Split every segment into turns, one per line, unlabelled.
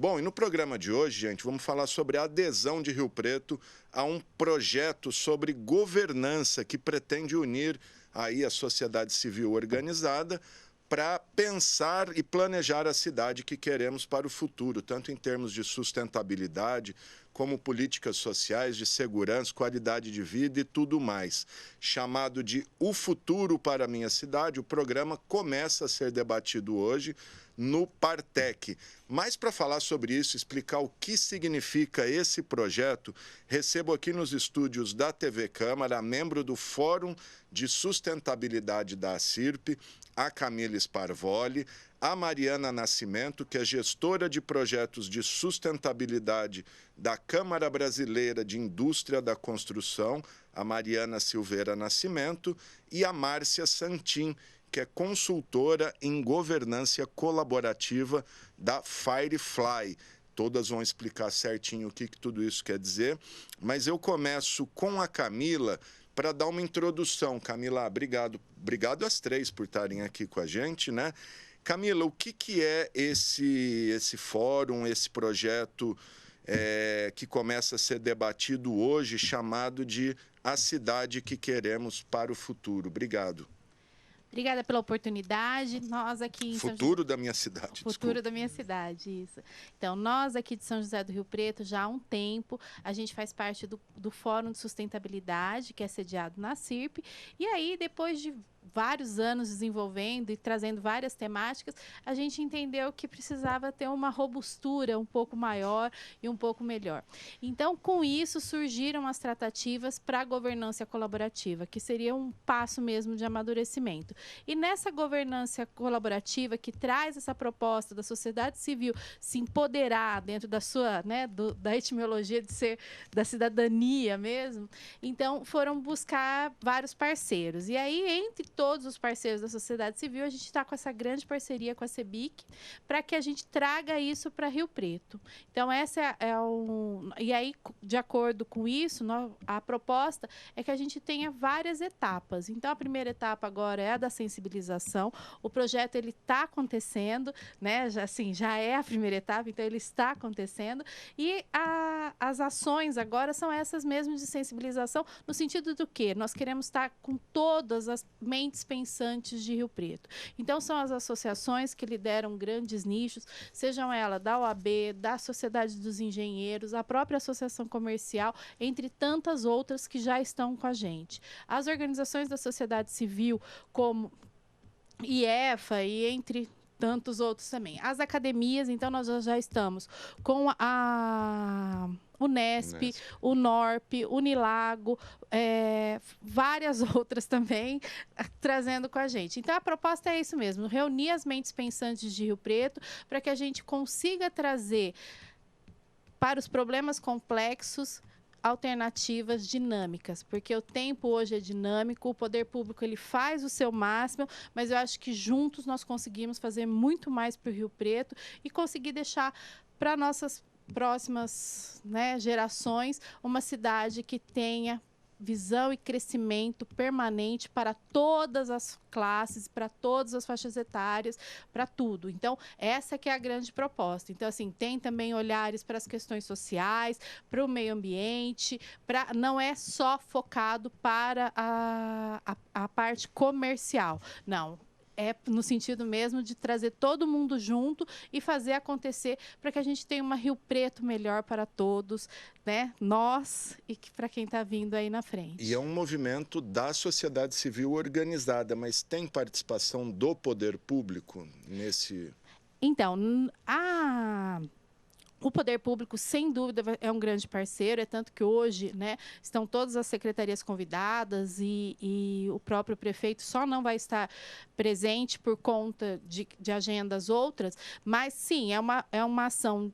Bom, e no programa de hoje, gente, vamos falar sobre a adesão de Rio Preto a um projeto sobre governança que pretende unir aí a sociedade civil organizada para pensar e planejar a cidade que queremos para o futuro, tanto em termos de sustentabilidade, como políticas sociais, de segurança, qualidade de vida e tudo mais. Chamado de O Futuro para a Minha Cidade, o programa começa a ser debatido hoje no Partec. Mas para falar sobre isso, explicar o que significa esse projeto, recebo aqui nos estúdios da TV Câmara, membro do Fórum de Sustentabilidade da ACIRP, a Camila Sparvoli, a Mariana Nascimento, que é gestora de projetos de sustentabilidade da Câmara Brasileira de Indústria da Construção, a Mariana Silveira Nascimento, e a Márcia Santin, que é consultora em governança colaborativa da Firefly. Todas vão explicar certinho o que tudo isso quer dizer, mas eu começo com a Camila para dar uma introdução. Camila, obrigado às três por estarem aqui com a gente, né? Camila, o que é esse fórum, esse projeto que começa a ser debatido hoje, chamado de A Cidade que Queremos para o Futuro? Obrigado.
Obrigada pela oportunidade. Nós aqui em
Futuro da minha cidade.
Futuro da minha cidade, isso. Então, nós aqui de São José do Rio Preto, já há um tempo, a gente faz parte do Fórum de Sustentabilidade, que é sediado na CIRP. E aí, depois de vários anos desenvolvendo e trazendo várias temáticas, a gente entendeu que precisava ter uma robustura um pouco maior e um pouco melhor. Então, com isso, surgiram as tratativas para a governança colaborativa, que seria um passo mesmo de amadurecimento. E nessa governança colaborativa, que traz essa proposta da sociedade civil se empoderar dentro da sua, né, da etimologia de ser da cidadania mesmo, então foram buscar vários parceiros. E aí, entre todos os parceiros da sociedade civil, a gente está com essa grande parceria com a CEBIC para que a gente traga isso para Rio Preto. Então, essa e aí, de acordo com isso, a proposta é que a gente tenha várias etapas. Então, a primeira etapa agora é a da sensibilização. O projeto ele está acontecendo, né? Já é a primeira etapa, então ele está acontecendo. E as ações agora são essas mesmas de sensibilização, no sentido do quê? Nós queremos estar com todas as mentes pensantes de Rio Preto. Então, são as associações que lideram grandes nichos, sejam elas da OAB, da Sociedade dos Engenheiros, a própria Associação Comercial, entre tantas outras que já estão com a gente. As organizações da sociedade civil, como IEFA e entre tantos outros também. As academias, então, nós já estamos com a Unesp, o NORP, Unilago, várias outras também, trazendo com a gente. Então, a proposta é isso mesmo, reunir as mentes pensantes de Rio Preto para que a gente consiga trazer para os problemas complexos alternativas dinâmicas, porque o tempo hoje é dinâmico, o poder público ele faz o seu máximo, mas eu acho que juntos nós conseguimos fazer muito mais para o Rio Preto e conseguir deixar para nossas próximas, né, gerações uma cidade que tenha visão e crescimento permanente para todas as classes, para todas as faixas etárias, para tudo. Então, essa que é a grande proposta. Então, assim, tem também olhares para as questões sociais, para o meio ambiente, não é só focado para a parte comercial, não. É no sentido mesmo de trazer todo mundo junto e fazer acontecer para que a gente tenha uma Rio Preto melhor para todos, né? Nós e para quem está vindo aí na frente.
E é um movimento da sociedade civil organizada, mas tem participação do poder público nesse...
Então, o poder público, sem dúvida, é um grande parceiro, é tanto que hoje, né, estão todas as secretarias convidadas e o próprio prefeito só não vai estar presente por conta de agendas outras, mas sim, é uma ação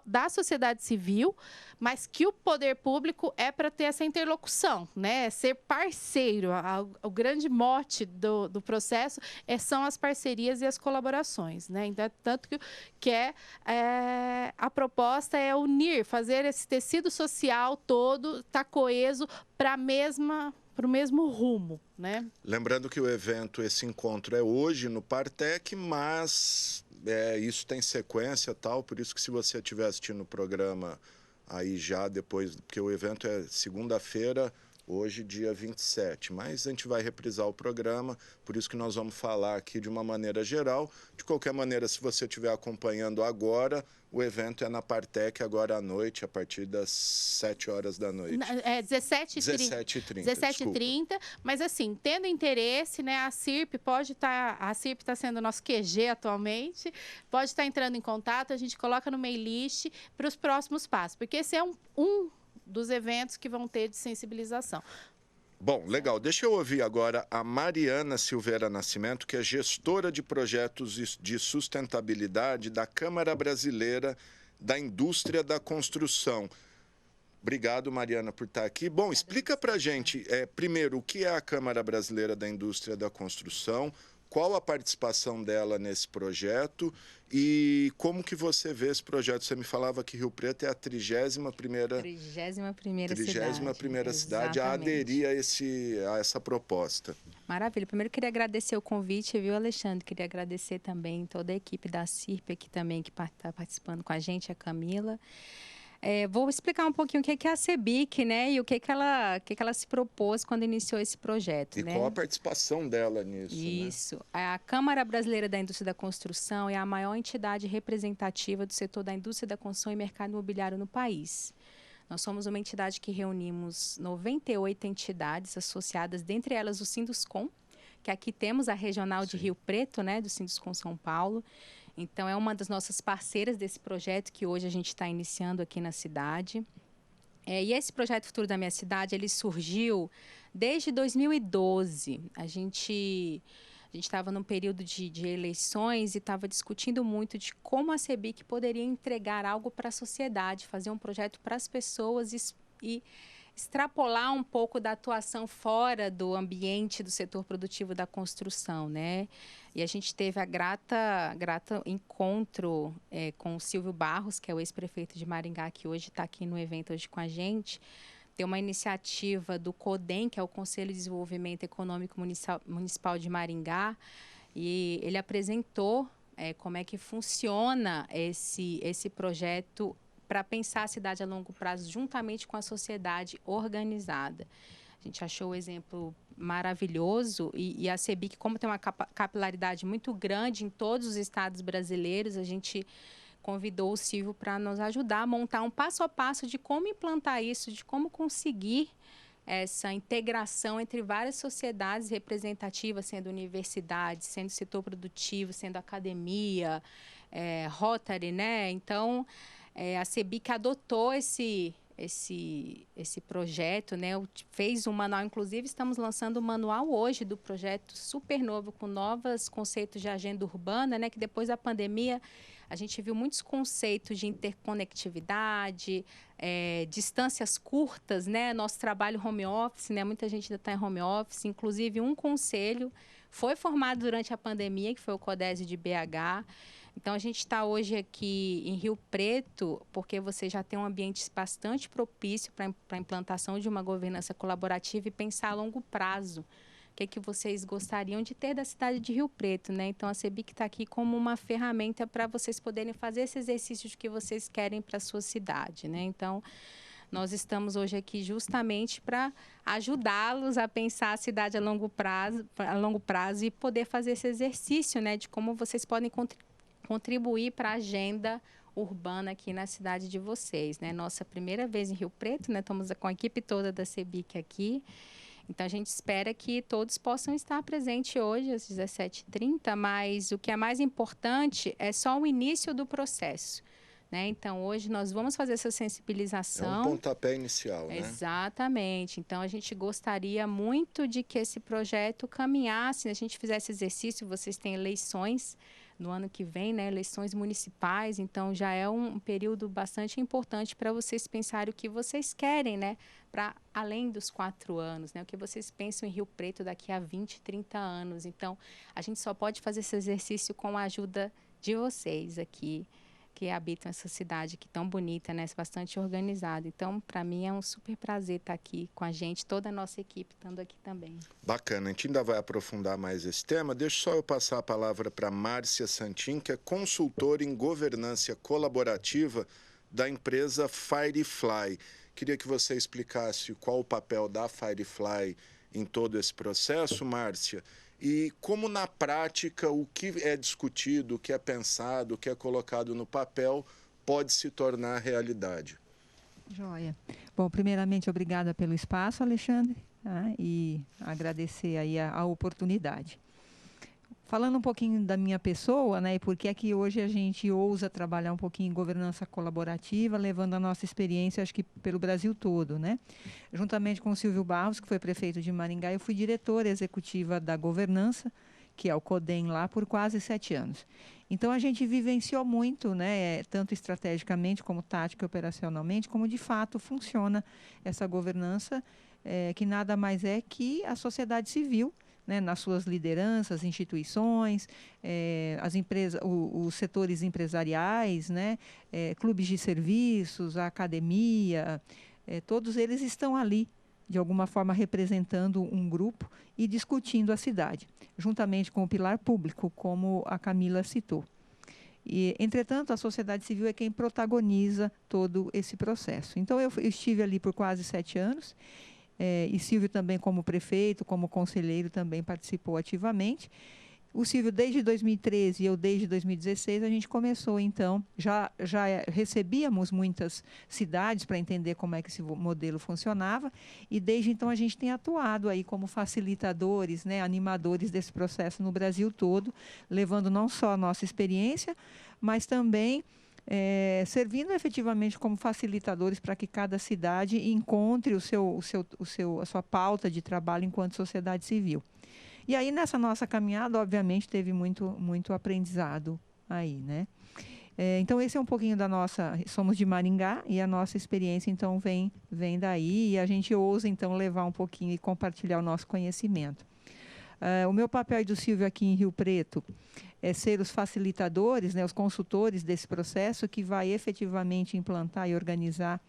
da sociedade civil, mas que o poder público é para ter essa interlocução, né? Ser parceiro. O grande mote do processo são as parcerias e as colaborações, né? Então, tanto que a proposta é unir, fazer esse tecido social todo estar coeso para o mesmo rumo, né?
Lembrando que o evento, esse encontro é hoje no Partec, mas isso tem sequência e tal, por isso que se você estiver assistindo o programa aí já depois, porque o evento é segunda-feira, hoje dia 27, mas a gente vai reprisar o programa, por isso que nós vamos falar aqui de uma maneira geral. De qualquer maneira, se você estiver acompanhando agora, o evento é na Partec agora à noite, a partir das 7 horas da noite.
17h30. 17h30, mas assim, tendo interesse, né, a CIRP está sendo o nosso QG atualmente, pode estar entrando em contato, a gente coloca no mail list para os próximos passos, porque esse é um dos eventos que vão ter de sensibilização.
Bom, legal. Deixa eu ouvir agora a Mariana Silveira Nascimento, que é gestora de projetos de sustentabilidade da Câmara Brasileira da Indústria da Construção. Obrigado, Mariana, por estar aqui. Bom, explica para a gente, primeiro, o que é a Câmara Brasileira da Indústria da Construção, qual a participação dela nesse projeto e como que você vê esse projeto. Você me falava que Rio Preto é a 31ª cidade a aderir a essa proposta.
Maravilha. Primeiro, queria agradecer o convite, viu, Alexandre? Queria agradecer também toda a equipe da CIRP aqui também, que está participando com a gente, a Camila. Vou explicar um pouquinho o que é a CEBIC, né? E o que ela se propôs quando iniciou esse projeto.
E
né?
qual a participação dela nisso?
Isso. Né? A Câmara Brasileira da Indústria da Construção é a maior entidade representativa do setor da indústria da construção e mercado imobiliário no país. Nós somos uma entidade que reunimos 98 entidades associadas, dentre elas o Sinduscom, que aqui temos a regional de Rio Preto, né, do Sinduscom São Paulo. Então, é uma das nossas parceiras desse projeto que hoje a gente está iniciando aqui na cidade. E esse projeto Futuro da Minha Cidade, ele surgiu desde 2012. A gente estava num período de eleições e estava discutindo muito de como a CEBIC poderia entregar algo para a sociedade, fazer um projeto para as pessoas e extrapolar um pouco da atuação fora do ambiente do setor produtivo da construção, né? E a gente teve a grata encontro com o Silvio Barros, que é o ex-prefeito de Maringá, que hoje está aqui no evento hoje com a gente. Tem uma iniciativa do CODEM, que é o Conselho de Desenvolvimento Econômico Municipal de Maringá, e ele apresentou como é que funciona esse projeto para pensar a cidade a longo prazo juntamente com a sociedade organizada. A gente achou o exemplo maravilhoso e a CEBIC, como tem uma capilaridade muito grande em todos os estados brasileiros, a gente convidou o Silvio para nos ajudar a montar um passo a passo de como implantar isso, de como conseguir essa integração entre várias sociedades representativas, sendo universidades, sendo setor produtivo, sendo academia, Rotary, né? Então, a CEBIC adotou esse projeto, né? Fez um manual, inclusive estamos lançando o manual hoje do projeto super novo, com novos conceitos de agenda urbana, né? Que depois da pandemia a gente viu muitos conceitos de interconectividade, distâncias curtas, né? Nosso trabalho home office, né? Muita gente ainda está em home office, inclusive um conselho foi formado durante a pandemia, que foi o CODESE de BH. Então, a gente está hoje aqui em Rio Preto, porque você já tem um ambiente bastante propício para a implantação de uma governança colaborativa e pensar a longo prazo. O que vocês gostariam de ter da cidade de Rio Preto, né? Então, a CEBIC está aqui como uma ferramenta para vocês poderem fazer esse exercício de que vocês querem para a sua cidade, né? Então, nós estamos hoje aqui justamente para ajudá-los a pensar a cidade a longo prazo e poder fazer esse exercício, né? De como vocês podem contribuir para a agenda urbana aqui na cidade de vocês, né? Nossa primeira vez em Rio Preto, né? Estamos com a equipe toda da CEBIC aqui. Então, a gente espera que todos possam estar presentes hoje, às 17h30, mas o que é mais importante é só o início do processo, né? Então, hoje nós vamos fazer essa sensibilização.
É um pontapé inicial, né?
Exatamente. Então, a gente gostaria muito de que esse projeto caminhasse, a gente fizesse exercício, vocês têm eleições no ano que vem, né, eleições municipais, então já é um período bastante importante para vocês pensarem o que vocês querem, né, para além dos 4 anos, né, o que vocês pensam em Rio Preto daqui a 20, 30 anos. Então, a gente só pode fazer esse exercício com a ajuda de vocês aqui, que habitam essa cidade aqui tão bonita, né? Bastante organizada. Então, para mim é um super prazer estar aqui com a gente, toda a nossa equipe estando aqui também.
Bacana, a gente ainda vai aprofundar mais esse tema. Deixa só eu passar a palavra para Márcia Santin, que é consultora em governança colaborativa da empresa Firefly. Queria que você explicasse qual o papel da Firefly em todo esse processo, Márcia, e como na prática o que é discutido, o que é pensado, o que é colocado no papel pode se tornar realidade.
Joia. Bom, primeiramente, obrigada pelo espaço, Alexandre, tá? E agradecer aí a oportunidade. Falando um pouquinho da minha pessoa, né, e por que é que hoje a gente ousa trabalhar um pouquinho em governança colaborativa, levando a nossa experiência, acho que pelo Brasil todo, né? Juntamente com o Silvio Barros, que foi prefeito de Maringá, eu fui diretora executiva da governança, que é o CODEM lá, por quase 7 anos. Então, a gente vivenciou muito, né, tanto estrategicamente, como tática e operacionalmente, como de fato funciona essa governança, que nada mais é que a sociedade civil, né, nas suas lideranças, instituições, as empresas, os setores empresariais, né, clubes de serviços, a academia, todos eles estão ali, de alguma forma representando um grupo e discutindo a cidade, juntamente com o pilar público, como a Camila citou. E, entretanto, a sociedade civil é quem protagoniza todo esse processo. Então, eu estive ali por quase 7 anos, e Silvio também como prefeito, como conselheiro, também participou ativamente. O Silvio desde 2013 e eu desde 2016, a gente começou, então, já recebíamos muitas cidades para entender como é que esse modelo funcionava, e desde então a gente tem atuado aí como facilitadores, né, animadores desse processo no Brasil todo, levando não só a nossa experiência, mas também servindo efetivamente como facilitadores para que cada cidade encontre a sua pauta de trabalho enquanto sociedade civil. E aí, nessa nossa caminhada, obviamente, teve muito aprendizado aí, né? Então, esse é um pouquinho da nossa... Somos de Maringá e a nossa experiência, então, vem daí, e a gente ousa, então, levar um pouquinho e compartilhar o nosso conhecimento. O meu papel e do Silvio aqui em Rio Preto é ser os facilitadores, né, os consultores desse processo que vai efetivamente implantar e organizar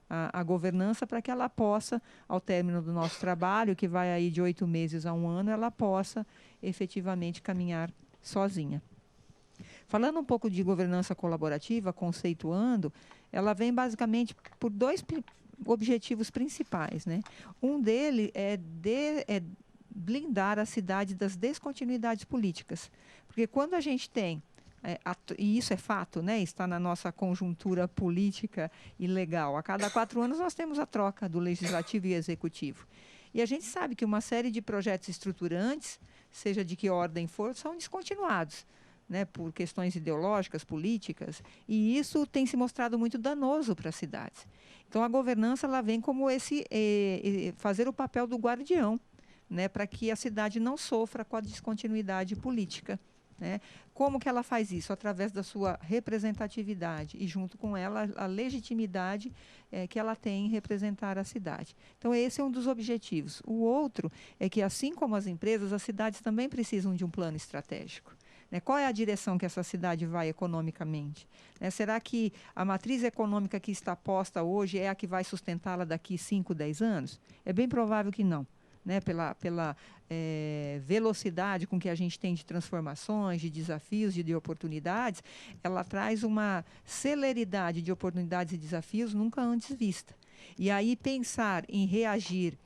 a governança para que ela possa, ao término do nosso trabalho, que vai aí de 8 meses a 1 ano, ela possa efetivamente caminhar sozinha. Falando um pouco de governança colaborativa, conceituando, ela vem basicamente por 2 objetivos principais, né? Um deles é blindar a cidade das descontinuidades políticas. Porque quando a gente tem, e isso é fato, né, está na nossa conjuntura política e legal, a cada 4 anos nós temos a troca do legislativo e executivo. E a gente sabe que uma série de projetos estruturantes, seja de que ordem for, são descontinuados, né, por questões ideológicas, políticas, e isso tem se mostrado muito danoso para as cidades. Então, a governança ela vem como fazer o papel do guardião, né, para que a cidade não sofra com a descontinuidade política, né? Como que ela faz isso? Através da sua representatividade e, junto com ela, a legitimidade que ela tem em representar a cidade. Então, esse é um dos objetivos. O outro é que, assim como as empresas, as cidades também precisam de um plano estratégico. Né? Qual é a direção que essa cidade vai economicamente? Né? Será que a matriz econômica que está posta hoje é a que vai sustentá-la daqui 5, 10 anos? É bem provável que não. Né, pela velocidade com que a gente tem de transformações, de desafios e de oportunidades, ela traz uma celeridade de oportunidades e desafios nunca antes vista. E aí pensar em reagir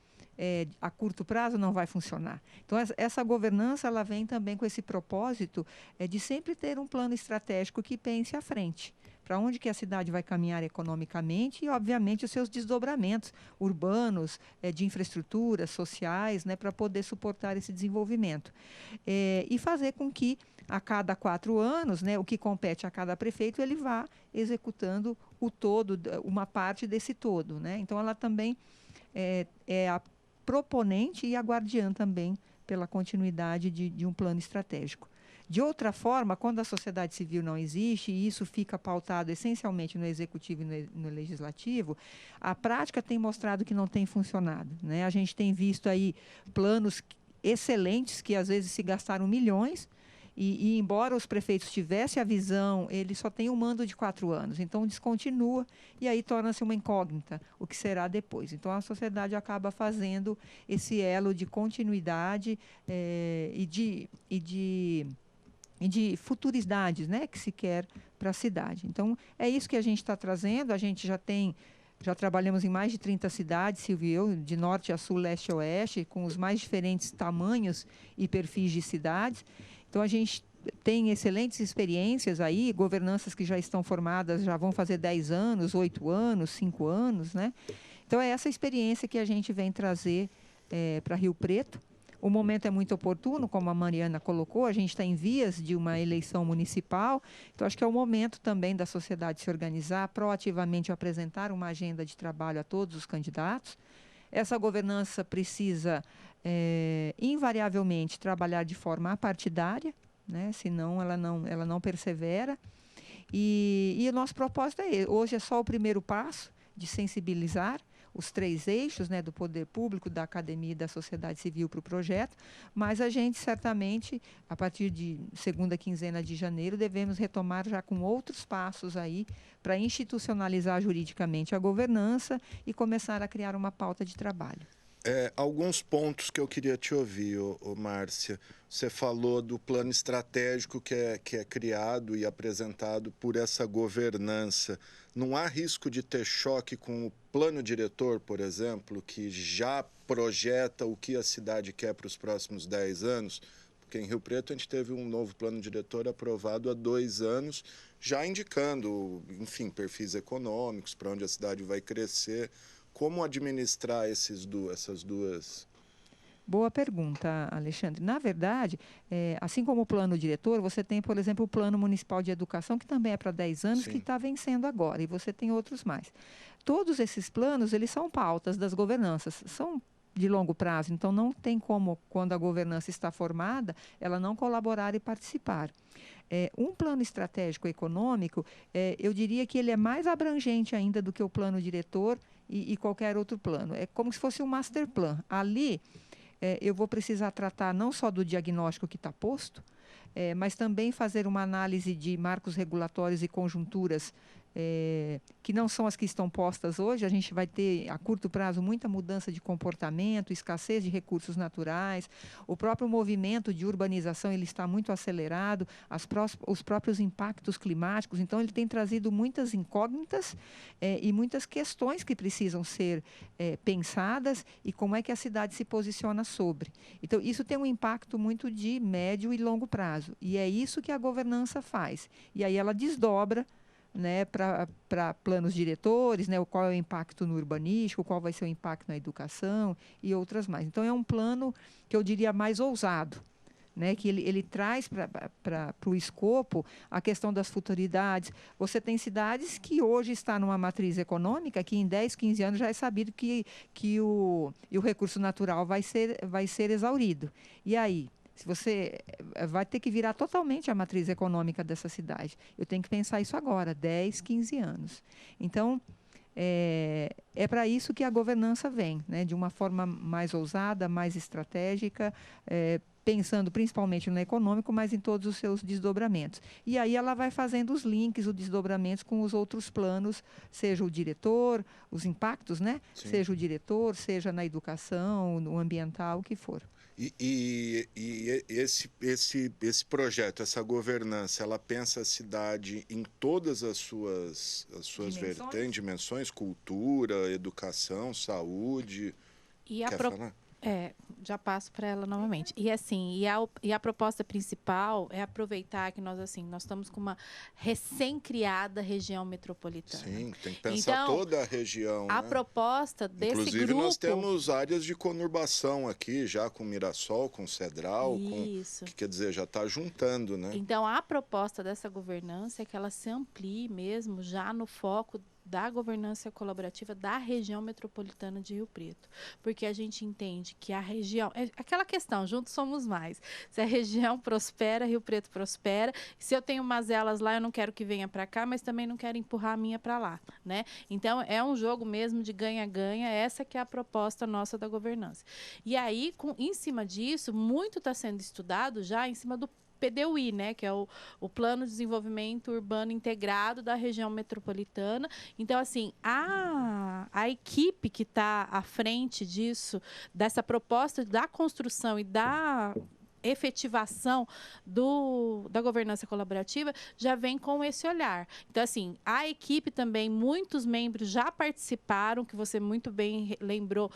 a curto prazo não vai funcionar. Então, essa governança ela vem também com esse propósito de sempre ter um plano estratégico que pense à frente. Para onde que a cidade vai caminhar economicamente e, obviamente, os seus desdobramentos urbanos, de infraestruturas sociais, né, para poder suportar esse desenvolvimento. E fazer com que, a cada 4 anos, né, o que compete a cada prefeito, ele vá executando o todo, uma parte desse todo. Né? Então, ela também é a proponente e a guardiã também pela continuidade de um plano estratégico. De outra forma, quando a sociedade civil não existe, e isso fica pautado essencialmente no executivo e no legislativo, a prática tem mostrado que não tem funcionado. Né? A gente tem visto aí planos excelentes que às vezes se gastaram milhões E embora os prefeitos tivessem a visão, ele só tem um mando de 4 anos. Então, descontinua e aí torna-se uma incógnita o que será depois. Então, a sociedade acaba fazendo esse elo de continuidade e de futuridades, né, que se quer para a cidade. Então, é isso que a gente está trazendo. A gente já trabalhamos em mais de 30 cidades, Silvio e eu, de norte a sul, leste a oeste, com os mais diferentes tamanhos e perfis de cidades. Então, a gente tem excelentes experiências aí, governanças que já estão formadas, já vão fazer 10 anos, 8 anos, 5 anos, né? Então, é essa experiência que a gente vem trazer para Rio Preto. O momento é muito oportuno, como a Mariana colocou, a gente está em vias de uma eleição municipal, então acho que é o momento também da sociedade se organizar, proativamente apresentar uma agenda de trabalho a todos os candidatos. Essa governança precisa, invariavelmente, trabalhar de forma apartidária, né? Senão ela não persevera. E o nosso propósito é esse. Hoje é só o primeiro passo de sensibilizar os 3 eixos, né, do poder público, da academia e da sociedade civil para o projeto, mas a gente certamente, a partir de segunda quinzena de janeiro, devemos retomar já com outros passos aí para institucionalizar juridicamente a governança e começar a criar uma pauta de trabalho.
Alguns pontos que eu queria te ouvir, Márcia. Você falou do plano estratégico que é criado e apresentado por essa governança. Não há risco de ter choque com o plano diretor, por exemplo, que já projeta o que a cidade quer para os próximos 10 anos? Porque em Rio Preto a gente teve um novo plano diretor aprovado há 2 anos, já indicando, enfim, perfis econômicos, para onde a cidade vai crescer. Como administrar essas duas?
Boa pergunta, Alexandre. Na verdade, assim como o plano diretor, você tem, por exemplo, o Plano Municipal de Educação, que também é para 10 anos, Sim. que está vencendo agora, e você tem outros mais. Todos esses planos, eles são pautas das governanças, são de longo prazo, então não tem como, quando a governança está formada, ela não colaborar e participar. Um plano estratégico econômico, eu diria que ele é mais abrangente ainda do que o plano diretor e qualquer outro plano. É como se fosse um master plan. Ali, eu vou precisar tratar não só do diagnóstico que está posto, mas também fazer uma análise de marcos regulatórios e conjunturas que não são as que estão postas hoje. A gente vai ter, a curto prazo, muita mudança de comportamento, escassez de recursos naturais, o próprio movimento de urbanização ele está muito acelerado, os próprios impactos climáticos, então ele tem trazido muitas incógnitas e muitas questões que precisam ser pensadas e como é que a cidade se posiciona sobre. Então, isso tem um impacto muito de médio e longo prazo, e é isso que a governança faz. E aí ela desdobra, né, para planos diretores, né, qual é o impacto no urbanístico, qual vai ser o impacto na educação e outras mais. Então, é um plano que eu diria mais ousado, né, que ele traz para o escopo a questão das futuridades. Você tem cidades que hoje está numa matriz econômica que em 10, 15 anos já é sabido que o recurso natural vai ser exaurido. E aí? Se você vai ter que virar totalmente a matriz econômica dessa cidade. Eu tenho que pensar isso agora, 10, 15 anos. Então, é para isso que a governança vem, né? De uma forma mais ousada, mais estratégica, pensando principalmente no econômico, mas em todos os seus desdobramentos. E aí ela vai fazendo os links, os desdobramentos com os outros planos, seja o diretor, os impactos, né? Sim. Seja o diretor, seja na educação, no ambiental, o que for.
E esse projeto, essa governança, ela pensa a cidade em todas as suas vertentes, dimensões, cultura, educação, saúde. Quer falar?
Já passo para ela novamente. E assim, a proposta principal é aproveitar que nós estamos com uma recém-criada região metropolitana.
Sim, tem que pensar então, toda a região.
A proposta desse
Inclusive,
grupo...
nós temos áreas de conurbação aqui, já com Mirassol, com Cedral, que quer dizer, já está juntando, né?
Então, a proposta dessa governança é que ela se amplie mesmo já no foco da governança colaborativa da região metropolitana de Rio Preto, porque a gente entende que a região, aquela questão, juntos somos mais, se a região prospera, Rio Preto prospera, se eu tenho mazelas lá, eu não quero que venha para cá, mas também não quero empurrar a minha para lá, né? Então, é um jogo mesmo de ganha-ganha, essa que é a proposta nossa da governança. E aí, em cima disso, muito está sendo estudado já em cima do PDUI, né, que é o Plano de Desenvolvimento Urbano Integrado da região metropolitana. Então, assim, a equipe que está à frente disso, dessa proposta da construção e da efetivação da governança colaborativa, já vem com esse olhar. Então, assim, a equipe também, muitos membros já participaram, que você muito bem lembrou,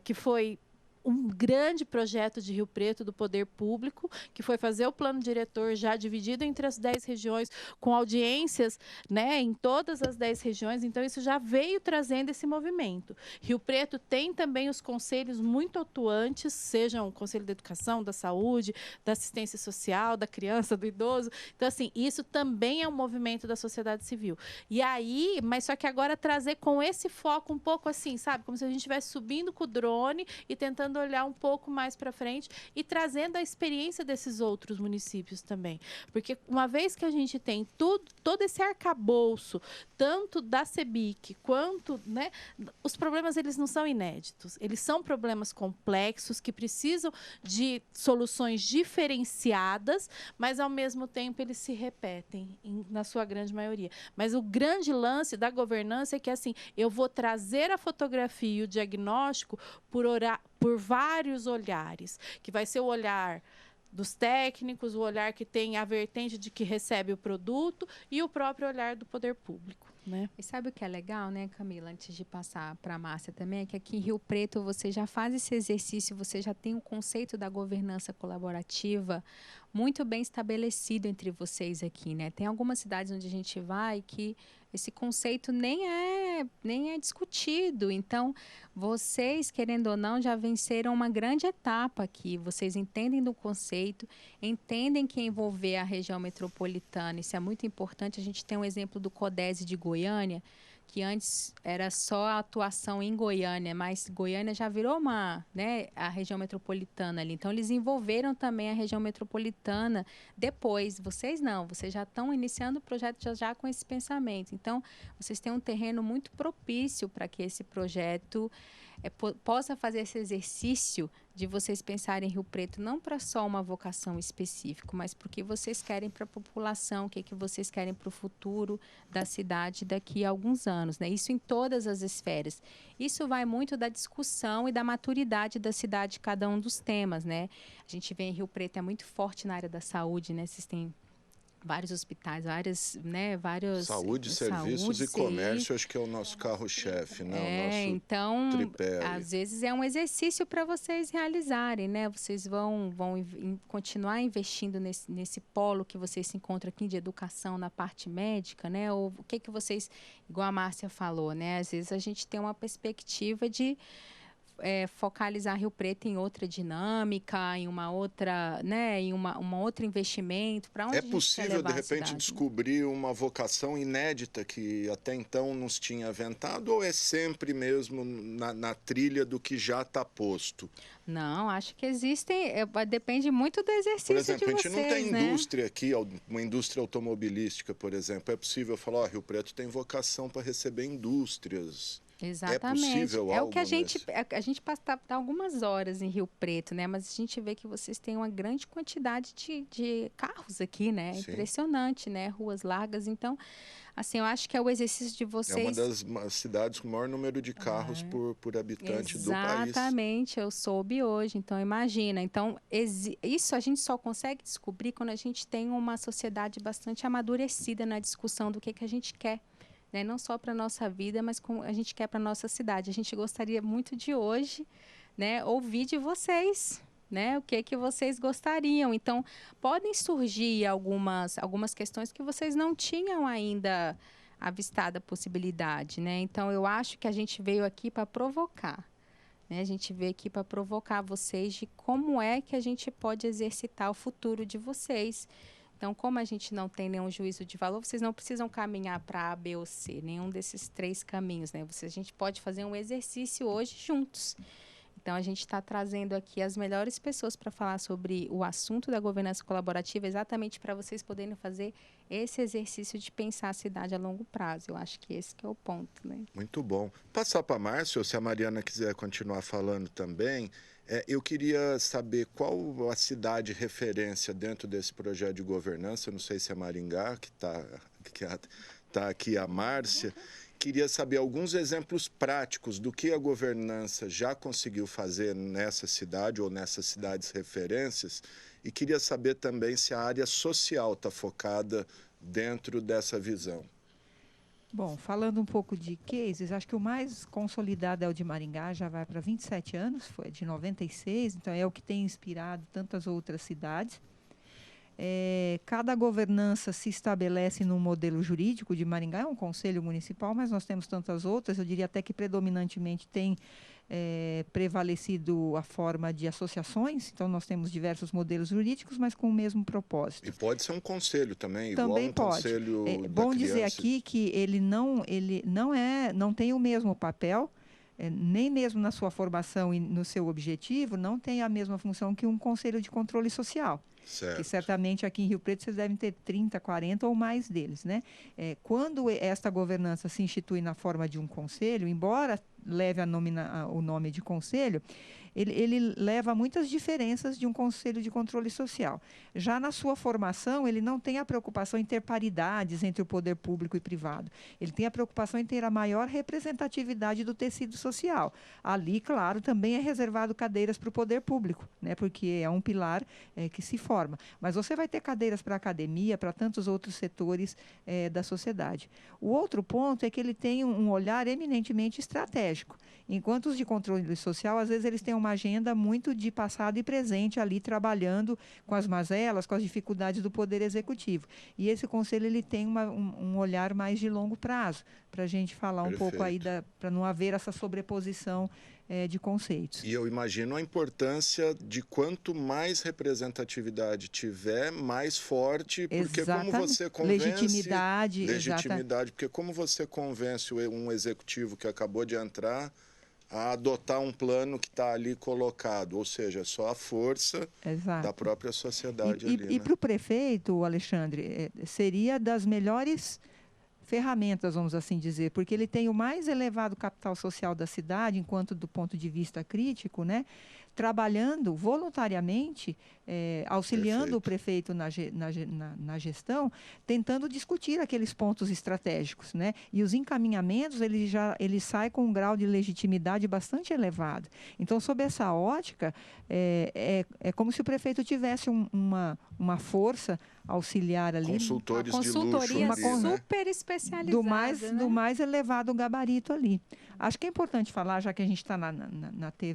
que foi um grande projeto de Rio Preto do Poder Público, que foi fazer o plano diretor já dividido entre as 10 regiões, com audiências, né, em todas as 10 regiões. Então, isso já veio trazendo esse movimento. Rio Preto tem também os conselhos muito atuantes, sejam o Conselho da Educação, da Saúde, da Assistência Social, da Criança, do Idoso. Então, assim, isso também é um movimento da sociedade civil. E aí, mas só que agora trazer com esse foco um pouco assim, sabe? Como se a gente estivesse subindo com o drone e tentando olhar um pouco mais para frente e trazendo a experiência desses outros municípios também. Porque uma vez que a gente tem todo esse arcabouço, tanto da CEBIC quanto, né, os problemas eles não são inéditos, eles são problemas complexos que precisam de soluções diferenciadas, mas ao mesmo tempo eles se repetem na sua grande maioria. Mas o grande lance da governança é que assim, eu vou trazer a fotografia e o diagnóstico por vários olhares, que vai ser o olhar dos técnicos, o olhar que tem a vertente de que recebe o produto e o próprio olhar do poder público, né?
E sabe o que é legal, né, Camila, antes de passar para a Márcia também, é que aqui em Rio Preto você já faz esse exercício, você já tem o conceito da governança colaborativa muito bem estabelecido entre vocês aqui, né? Tem algumas cidades onde a gente vai que esse conceito nem é discutido. Então, vocês, querendo ou não, já venceram uma grande etapa aqui. Vocês entendem do conceito, entendem que envolver a região metropolitana, isso é muito importante. A gente tem um exemplo do CODESE de Goiânia, que antes era só a atuação em Goiânia, mas Goiânia já virou a região metropolitana ali. Então, eles envolveram também a região metropolitana depois. Vocês não, vocês já estão iniciando o projeto já com esse pensamento. Então, vocês têm um terreno muito propício para que esse projeto possa fazer esse exercício de vocês pensarem em Rio Preto não para só uma vocação específica, mas porque vocês querem para a população, o que vocês querem para o futuro da cidade daqui a alguns anos, né? Isso em todas as esferas. Isso vai muito da discussão e da maturidade da cidade, cada um dos temas, né? A gente vê em Rio Preto, é muito forte na área da saúde, né? Vocês têm vários hospitais, vários...
Saúde, serviços e comércio, acho que é o nosso carro-chefe, né? O nosso
então,
tripé aí.
às vezes é um exercício para vocês realizarem, né? Vocês vão continuar investindo nesse polo que vocês se encontram aqui de educação na parte médica, né? Ou o que vocês, igual a Márcia falou, né? Às vezes a gente tem uma perspectiva de focalizar Rio Preto em outra dinâmica, em uma outra, né, em uma outro investimento. Para onde
é possível, de repente, descobrir uma vocação inédita que até então nos tinha aventado, ou é sempre mesmo na trilha do que já está posto?
Não, acho que existem, depende muito do exercício de vocês.
Por exemplo, a gente não tem
né?
indústria aqui, uma indústria automobilística, por exemplo. É possível falar, Rio Preto tem vocação para receber indústrias.
Exatamente.
É possível
algo o que a gente passa algumas horas em Rio Preto, né? Mas a gente vê que vocês têm uma grande quantidade de carros aqui, né? Sim. Impressionante, né? Ruas largas. Então, assim, eu acho que é o exercício de vocês.
É uma das cidades com o maior número de carros por habitante do país.
Exatamente, eu soube hoje. Então, imagina. Então, isso a gente só consegue descobrir quando a gente tem uma sociedade bastante amadurecida na discussão do que a gente quer. Né? Não só para a nossa vida, mas como a gente quer para a nossa cidade. A gente gostaria muito de hoje, né, ouvir de vocês, né, o que vocês gostariam. Então, podem surgir algumas questões que vocês não tinham ainda avistado a possibilidade. Né? Então, eu acho que a gente veio aqui para provocar. Né? A gente veio aqui para provocar vocês de como é que a gente pode exercitar o futuro de vocês. Então, como a gente não tem nenhum juízo de valor, vocês não precisam caminhar para A, B ou C, nenhum desses 3 caminhos, né? A gente pode fazer um exercício hoje juntos. Então, a gente está trazendo aqui as melhores pessoas para falar sobre o assunto da governança colaborativa, exatamente para vocês poderem fazer esse exercício de pensar a cidade a longo prazo. Eu acho que esse que é o ponto, né?
Muito bom. Passar para a Márcia, ou se a Mariana quiser continuar falando também, eu queria saber qual a cidade referência dentro desse projeto de governança. Eu não sei se é Maringá, que tá aqui a Márcia. Queria saber alguns exemplos práticos do que a governança já conseguiu fazer nessa cidade ou nessas cidades referências, e queria saber também se a área social está focada dentro dessa visão.
Bom, falando um pouco de cases, acho que o mais consolidado é o de Maringá, já vai para 27 anos, foi de 96, então é o que tem inspirado tantas outras cidades. Cada governança se estabelece num modelo jurídico. De Maringá é um conselho municipal, mas nós temos tantas outras. Eu diria até que predominantemente tem prevalecido a forma de associações. Então, nós temos diversos modelos jurídicos, mas com o mesmo propósito.
E pode ser um conselho também,
também
igual um
pode.
conselho da
bom
criança.
dizer aqui que ele não tem o mesmo papel, nem mesmo na sua formação e no seu objetivo, não tem a mesma função que um conselho de controle social.
Certo.
Que certamente aqui em Rio Preto vocês devem ter 30, 40 ou mais deles, né? Quando esta governança se institui na forma de um conselho, embora leve o nome de conselho, ele leva muitas diferenças de um conselho de controle social. Já na sua formação, ele não tem a preocupação em ter paridades entre o poder público e privado. Ele tem a preocupação em ter a maior representatividade do tecido social. Ali, claro, também é reservado cadeiras para o poder público, né? Porque é um pilar que se forma. Mas você vai ter cadeiras para a academia, para tantos outros setores da sociedade. O outro ponto é que ele tem um olhar eminentemente estratégico. Enquanto os de controle social, às vezes, eles têm uma agenda muito de passado e presente ali, trabalhando com as mazelas, com as dificuldades do Poder Executivo. E esse conselho ele tem um olhar mais de longo prazo, para a gente falar um pouco aí, para não haver essa sobreposição de conceitos.
E eu imagino a importância de quanto mais representatividade tiver, mais forte, porque
Exatamente.
como você convence...
Legitimidade,
porque como você convence um executivo que acabou de entrar a adotar um plano que está ali colocado, ou seja, só a força da própria sociedade ali.
E para o prefeito, Alexandre, seria das melhores ferramentas, vamos assim dizer, porque ele tem o mais elevado capital social da cidade, enquanto do ponto de vista crítico, né? Trabalhando voluntariamente, auxiliando o prefeito na gestão, tentando discutir aqueles pontos estratégicos, né? E os encaminhamentos, ele sai com um grau de legitimidade bastante elevado. Então, sob essa ótica, é como se o prefeito tivesse uma força auxiliar ali.
Consultores
de luxo. Uma
consultoria
super especializada,
do mais elevado gabarito ali. Acho que é importante falar, já que a gente está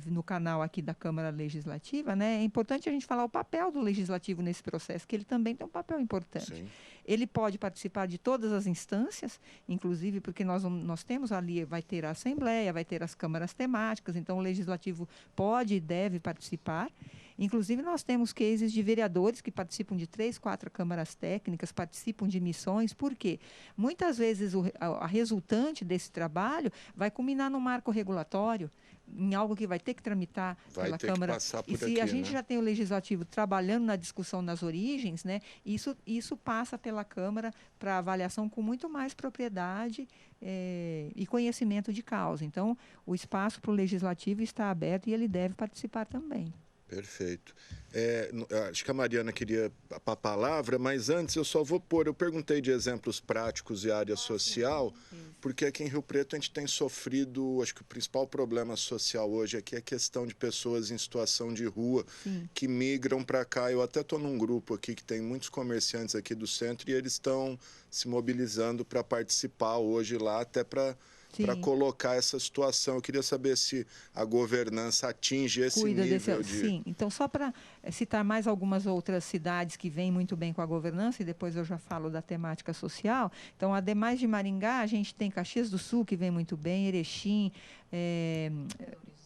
no canal aqui da Câmara Legislativa, né? É importante a gente falar o papel do Legislativo nesse processo, que ele também tem um papel importante.
Sim.
Ele pode participar de todas as instâncias, inclusive porque nós temos ali, vai ter a Assembleia, vai ter as câmaras temáticas, então o Legislativo pode e deve participar. Inclusive, nós temos cases de vereadores que participam de 3, 4 câmaras técnicas, participam de missões. Por quê? Muitas vezes a resultante desse trabalho vai culminar no marco regulatório, em algo que vai ter que tramitar pela Câmara.
Passar por
e se
aqui,
a gente
né?
já tem o Legislativo trabalhando na discussão nas origens, né, isso passa pela Câmara para avaliação com muito mais propriedade e conhecimento de causa. Então, o espaço para o Legislativo está aberto e ele deve participar também.
Perfeito. Acho que a Mariana queria a palavra, mas antes eu só vou pôr, eu perguntei de exemplos práticos e área social, porque aqui em Rio Preto a gente tem sofrido, acho que o principal problema social hoje aqui é a questão de pessoas em situação de rua. Sim. Que migram para cá. Eu até estou num grupo aqui que tem muitos comerciantes aqui do centro e eles estão se mobilizando para participar hoje lá, até para colocar essa situação. Eu queria saber se a governança atinge esse nível de...
Sim, então só para citar mais algumas outras cidades que vêm muito bem com a governança, e depois eu já falo da temática social. Então, ademais de Maringá, a gente tem Caxias do Sul, que vem muito bem, Erechim,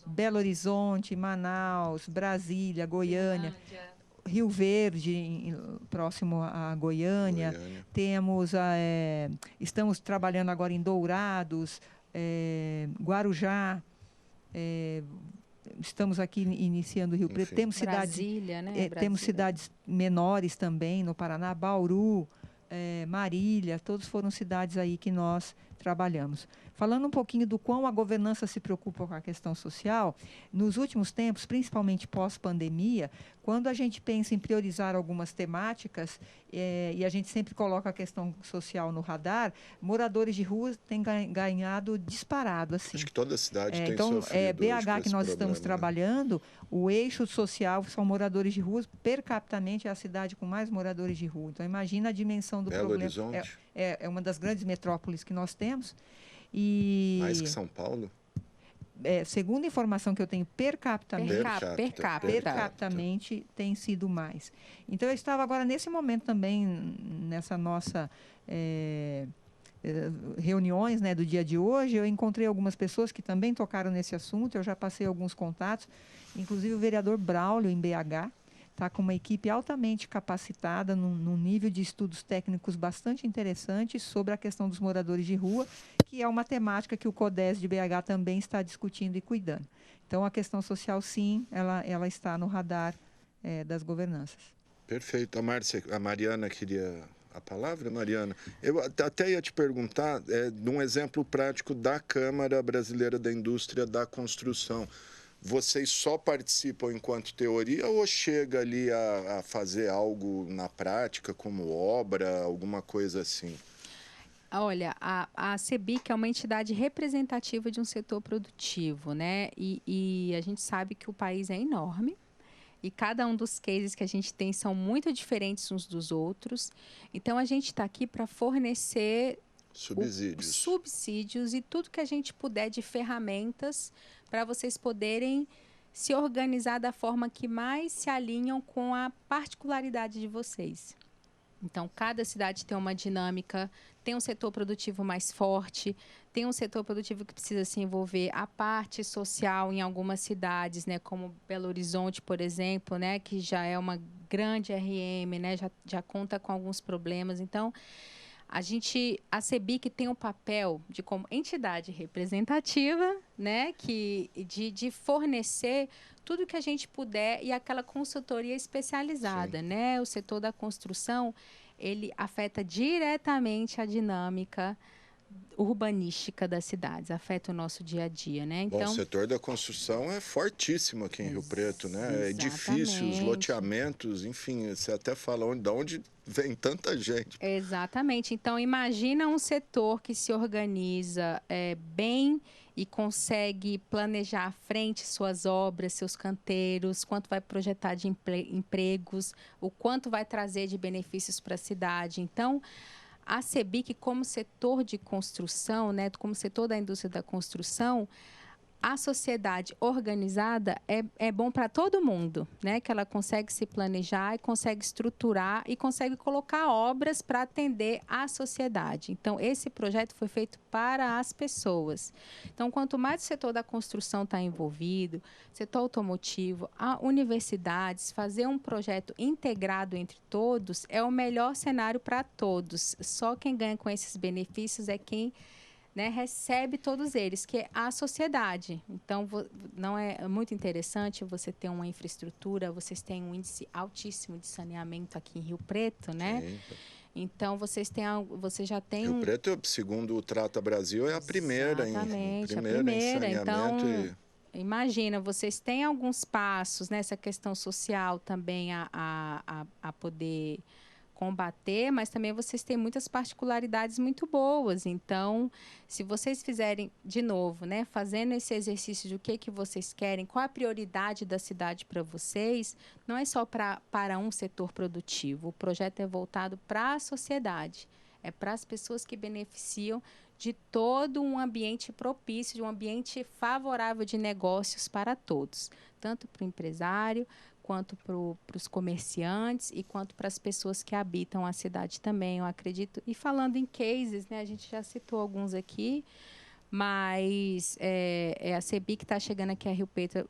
Belo Horizonte, Manaus, Brasília, Goiânia, Rio Verde, próximo a Goiânia. Temos estamos trabalhando agora em Dourados, Guarujá, estamos aqui iniciando Rio Preto, temos cidades,
Brasília, né?
temos cidades menores também no Paraná, Bauru, Marília, todos foram cidades aí que nós trabalhamos. Falando um pouquinho do quão a governança se preocupa com a questão social, nos últimos tempos, principalmente pós-pandemia, quando a gente pensa em priorizar algumas temáticas, e a gente sempre coloca a questão social no radar, moradores de rua têm ganhado disparado. Assim.
Acho que toda cidade tem
então,
sofrido
BH que nós estamos trabalhando, o eixo social são moradores de rua, per capitamente é a cidade com mais moradores de rua. Então, imagina a dimensão do
Belo
problema.
Horizonte.
É uma das grandes metrópoles que nós temos.
Mais que São Paulo?
Segundo a informação que eu tenho, per capitamente tem sido mais. Então, eu estava agora, nesse momento também, nessa nossa reuniões, né, do dia de hoje, eu encontrei algumas pessoas que também tocaram nesse assunto, eu já passei alguns contatos, inclusive o vereador Braulio, em BH, está com uma equipe altamente capacitada, num nível de estudos técnicos bastante interessante sobre a questão dos moradores de rua, que é uma temática que o CODES de BH também está discutindo e cuidando. Então, a questão social, sim, ela está no radar das governanças.
Perfeito. A Mariana queria a palavra, Mariana. Eu até ia te perguntar de um exemplo prático da Câmara Brasileira da Indústria da Construção. Vocês só participam enquanto teoria ou chega ali a fazer algo na prática, como obra, alguma coisa assim?
Olha, a CEBIC é uma entidade representativa de um setor produtivo, né? E a gente sabe que o país é enorme e cada um dos cases que a gente tem são muito diferentes uns dos outros. Então, a gente está aqui para fornecer subsídios e tudo que a gente puder de ferramentas para vocês poderem se organizar da forma que mais se alinham com a particularidade de vocês. Então, cada cidade tem uma dinâmica, tem um setor produtivo mais forte, tem um setor produtivo que precisa se envolver a parte social em algumas cidades, né, como Belo Horizonte, por exemplo, né, que já é uma grande RM, né, já conta com alguns problemas. Então, a CEBIC tem um papel de como entidade representativa, né, de fornecer tudo que a gente puder e aquela consultoria especializada, né? O setor da construção, ele afeta diretamente a dinâmica urbanística das cidades, afeta o nosso dia a dia, né?
Então, o setor da construção é fortíssimo aqui em Rio Preto, né? Edifícios, loteamentos, enfim, você até fala de onde vem tanta gente.
Exatamente. Então, imagina um setor que se organiza bem e consegue planejar à frente suas obras, seus canteiros, quanto vai projetar de empregos, o quanto vai trazer de benefícios para a cidade. Então, a CEBIC, como setor de construção, né, como setor da indústria da construção, a sociedade organizada é bom para todo mundo, né? Que ela consegue se planejar e consegue estruturar e consegue colocar obras para atender a sociedade. Então, esse projeto foi feito para as pessoas. Então, quanto mais o setor da construção está envolvido, setor automotivo, universidades, fazer um projeto integrado entre todos é o melhor cenário para todos. Só quem ganha com esses benefícios é quem, né, recebe todos eles, que é a sociedade. Então, não é muito interessante você ter uma infraestrutura, vocês têm um índice altíssimo de saneamento aqui em Rio Preto, né? Sim. Então, você já tem
Rio Preto, segundo o Trata Brasil, é a primeira.
Exatamente, a primeira. Então, imagina, vocês têm alguns passos nessa questão social também a poder combater, mas também vocês têm muitas particularidades muito boas. Então, se vocês fizerem, de novo, né, fazendo esse exercício de o que vocês querem, qual a prioridade da cidade para vocês, não é só para um setor produtivo. O projeto é voltado para a sociedade, é para as pessoas que beneficiam de todo um ambiente propício, de um ambiente favorável de negócios para todos, tanto para o empresário, quanto para os comerciantes e quanto para as pessoas que habitam a cidade também, eu acredito. E falando em cases, né, a gente já citou alguns aqui, mas a CEBIC está chegando aqui a Rio Preto,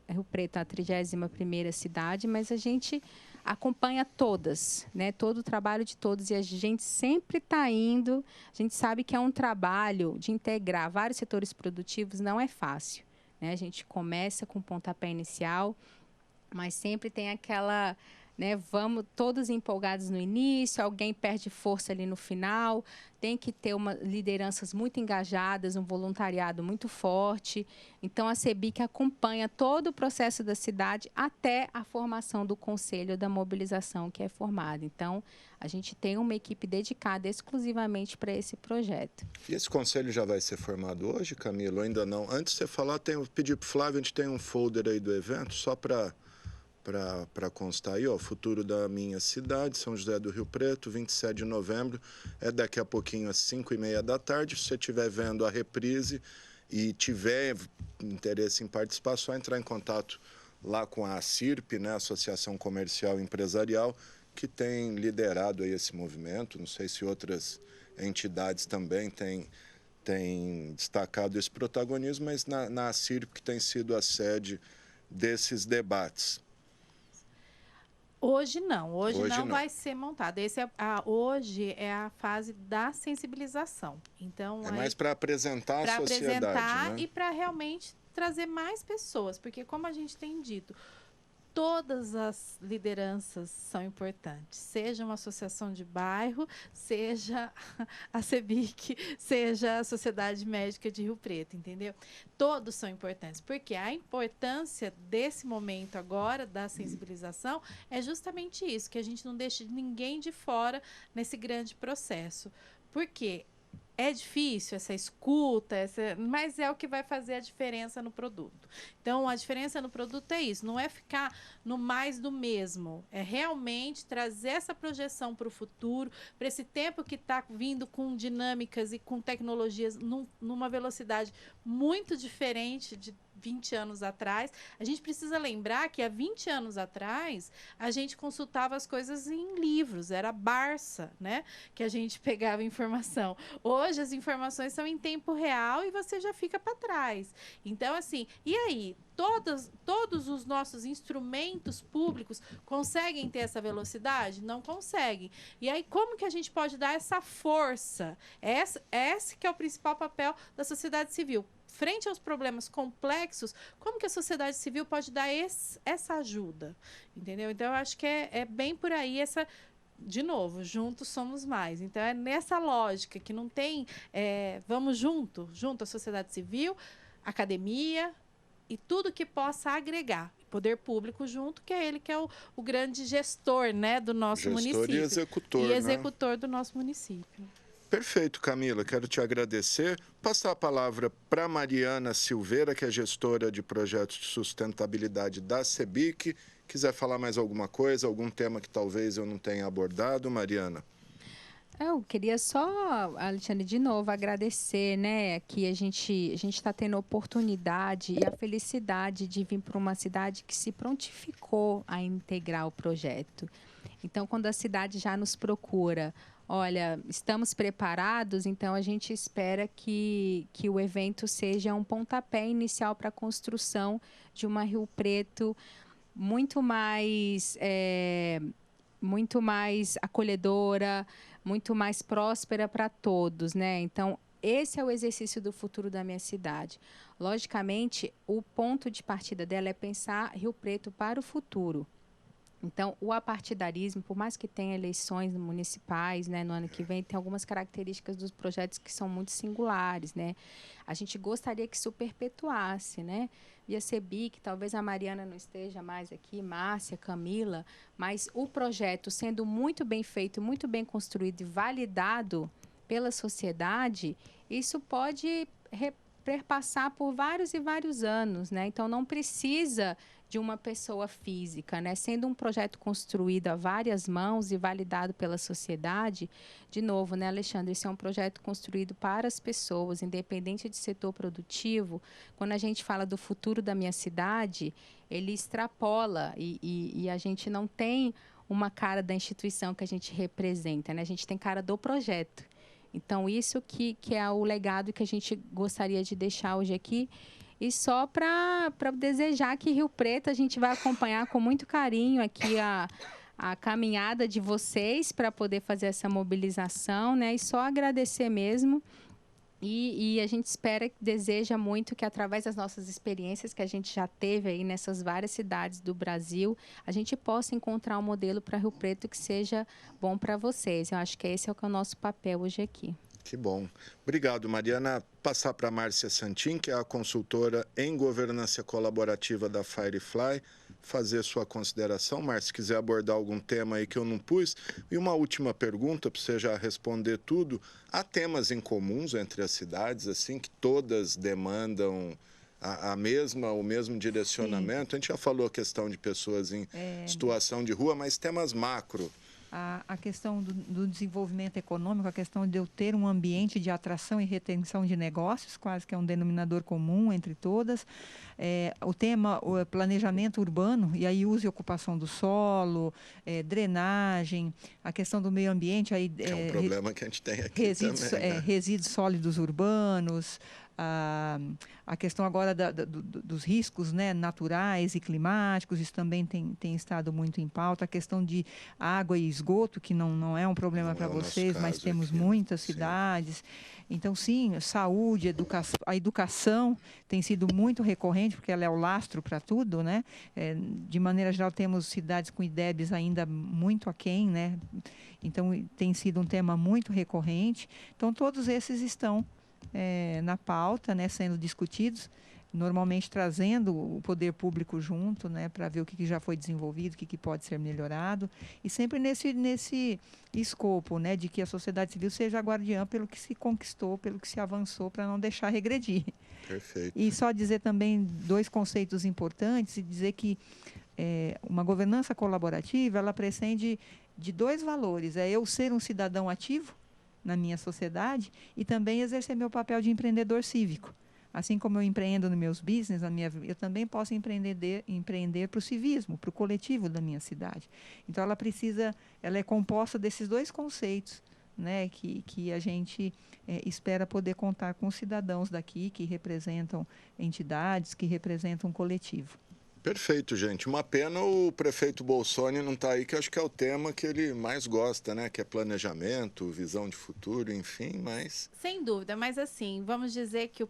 a 31ª cidade, mas a gente acompanha todas, né, todo o trabalho de todos, e a gente sempre está indo. A gente sabe que é um trabalho de integrar vários setores produtivos, não é fácil. né? A gente começa com o pontapé inicial, mas sempre tem aquela, né, vamos todos empolgados no início, alguém perde força ali no final, tem que ter lideranças muito engajadas, um voluntariado muito forte. Então, a CEBIC acompanha todo o processo da cidade até a formação do conselho da mobilização que é formado. Então, a gente tem uma equipe dedicada exclusivamente para esse projeto.
E esse conselho já vai ser formado hoje, Camila, ou ainda não? Antes de você falar, eu pedi para o Flávio, a gente tem um folder aí do evento, só para constar aí, ó, futuro da minha cidade, São José do Rio Preto, 27 de novembro, é daqui a pouquinho às 5h30 da tarde. Se você estiver vendo a reprise e tiver interesse em participar, é só entrar em contato lá com a ACIRP, né, Associação Comercial e Empresarial, que tem liderado aí esse movimento. Não sei se outras entidades também têm destacado esse protagonismo, mas na ACIRP que tem sido a sede desses debates.
Hoje não vai ser montado. Hoje é a fase da sensibilização. Então,
é mais para apresentar a sociedade,
apresentar,
né?
E para realmente trazer mais pessoas, porque como a gente tem dito, todas as lideranças são importantes, seja uma associação de bairro, seja a CEBIC, seja a Sociedade Médica de Rio Preto, entendeu? Todos são importantes, porque a importância desse momento agora, da sensibilização, é justamente isso, que a gente não deixe ninguém de fora nesse grande processo. Por quê? É difícil essa escuta, mas é o que vai fazer a diferença no produto. Então, a diferença no produto é isso, não é ficar no mais do mesmo, é realmente trazer essa projeção para o futuro, para esse tempo que está vindo com dinâmicas e com tecnologias numa velocidade muito diferente de 20 anos atrás. A gente precisa lembrar que há 20 anos atrás a gente consultava as coisas em livros, era Barça, né? Que a gente pegava informação. Hoje as informações são em tempo real e você já fica para trás. Então, assim, e aí? Todos os nossos instrumentos públicos conseguem ter essa velocidade? Não conseguem. E aí, como que a gente pode dar essa força? Esse que é o principal papel da sociedade civil. Frente aos problemas complexos, como que a sociedade civil pode dar essa ajuda? Entendeu? Então, eu acho que é bem por aí de novo, juntos somos mais. Então, é nessa lógica que não tem... vamos junto a sociedade civil, academia e tudo que possa agregar. Poder público junto, que é ele que é o grande gestor, né, do nosso município.
Gestor e executor,
E executor, né, do nosso município.
Perfeito, Camila. Quero te agradecer. Passar a palavra para Mariana Silveira, que é gestora de projetos de sustentabilidade da CEBIC. Quiser falar mais alguma coisa, algum tema que talvez eu não tenha abordado, Mariana?
Eu queria só, Alexandre, de novo agradecer, né, que a gente está tendo a oportunidade e a felicidade de vir para uma cidade que se prontificou a integrar o projeto. Então, quando a cidade já nos procura, olha, estamos preparados, então a gente espera que o evento seja um pontapé inicial para a construção de uma Rio Preto muito mais acolhedora, muito mais próspera para todos, né? Então, esse é o exercício do futuro da minha cidade. Logicamente, o ponto de partida dela é pensar Rio Preto para o futuro. Então, o apartidarismo, por mais que tenha eleições municipais, né, no ano que vem, tem algumas características dos projetos que são muito singulares, né? A gente gostaria que isso perpetuasse, né? Via CEBIC, talvez a Mariana não esteja mais aqui, Márcia, Camila, mas o projeto sendo muito bem feito, muito bem construído e validado pela sociedade, isso pode perpassar por vários e vários anos, né? Então, não precisa de uma pessoa física, né? Sendo um projeto construído a várias mãos e validado pela sociedade, de novo, né, Alexandre, esse é um projeto construído para as pessoas, independente de setor produtivo. Quando a gente fala do futuro da minha cidade, ele extrapola e a gente não tem uma cara da instituição que a gente representa, né? A gente tem cara do projeto. Então, isso que é o legado que a gente gostaria de deixar hoje aqui. E só para desejar que Rio Preto a gente vai acompanhar com muito carinho aqui a caminhada de vocês para poder fazer essa mobilização, né? E só agradecer mesmo E a gente espera, deseja muito que através das nossas experiências que a gente já teve aí nessas várias cidades do Brasil, a gente possa encontrar um modelo para Rio Preto que seja bom para vocês. Eu acho que esse é o nosso papel hoje aqui.
Que bom. Obrigado, Mariana. Passar para a Márcia Santin, que é a consultora em governança colaborativa da Firefly, fazer sua consideração. Márcia, se quiser abordar algum tema aí que eu não pus. E uma última pergunta, para você já responder tudo. Há temas em comuns entre as cidades, assim, que todas demandam o mesmo direcionamento? Sim. A gente já falou a questão de pessoas em situação de rua, mas temas macro.
A questão do desenvolvimento econômico, a questão de eu ter um ambiente de atração e retenção de negócios, quase que é um denominador comum entre todas. O tema, o planejamento urbano, e aí uso e ocupação do solo, drenagem, a questão do meio ambiente. Aí,
é um problema que a gente tem aqui também, né?
Resíduos sólidos urbanos, a questão agora dos riscos, né, naturais e climáticos, isso também tem estado muito em pauta. A questão de água e esgoto, que não é um problema para vocês, mas temos aqui, muitas cidades. Então, sim, saúde, a educação tem sido muito recorrente, porque ela é o lastro para tudo, né? De maneira geral, temos cidades com IDEBs ainda muito aquém, né? Então, tem sido um tema muito recorrente. Então, todos esses estão na pauta, né, sendo discutidos, normalmente trazendo o poder público junto, né, para ver o que já foi desenvolvido, o que pode ser melhorado, e sempre nesse escopo, né, de que a sociedade civil seja a guardiã pelo que se conquistou, pelo que se avançou, para não deixar regredir.
Perfeito.
E só dizer também 2 conceitos importantes, e dizer que uma governança colaborativa, ela prescinde de 2 valores: é eu ser um cidadão ativo na minha sociedade e também exercer meu papel de empreendedor cívico. Assim como eu empreendo nos meus business, eu também posso empreender para o civismo, para o coletivo da minha cidade. Então, ela é composta desses 2 conceitos, né, que a gente espera poder contar com os cidadãos daqui, que representam entidades, que representam um coletivo.
Perfeito, gente. Uma pena o prefeito Bolsonaro não está aí, que acho que é o tema que ele mais gosta, né? Que é planejamento, visão de futuro, enfim, mas...
Sem dúvida, mas assim, vamos dizer que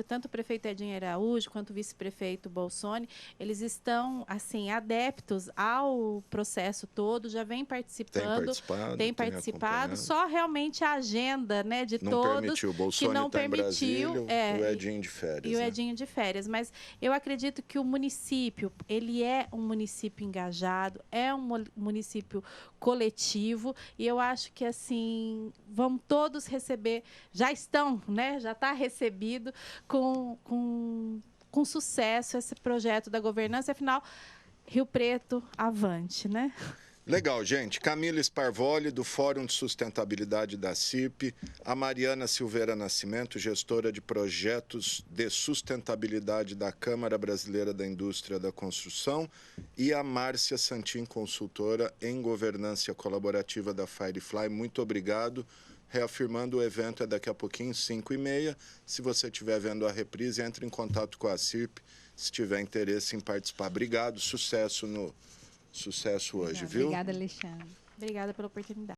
tanto o prefeito Edinho Araújo quanto o vice-prefeito Bolsonaro, eles estão, assim, adeptos ao processo todo, já vem participando. Tem participado, só realmente a agenda, né, de
não
todos
permitiu. O Bolsonaro
que não
tá
permitiu.
O Edinho de férias.
E o Edinho de férias, mas eu acredito que o município, ele é um município engajado, é um município coletivo, e eu acho que, assim, vão todos receber, já estão, né, já está recebido com sucesso esse projeto da governança. Afinal, Rio Preto, avante, né?
Legal, gente. Camila Sparvoli, do Fórum de Sustentabilidade da CIRP, a Mariana Silveira Nascimento, gestora de projetos de sustentabilidade da Câmara Brasileira da Indústria da Construção, e a Márcia Santin, consultora em governança colaborativa da Firefly. Muito obrigado. Reafirmando, o evento é daqui a pouquinho, 5h30. Se você estiver vendo a reprise, entre em contato com a CIRP, se tiver interesse em participar. Obrigado, sucesso hoje, viu?
Obrigada, Alexandre.
Obrigada pela oportunidade.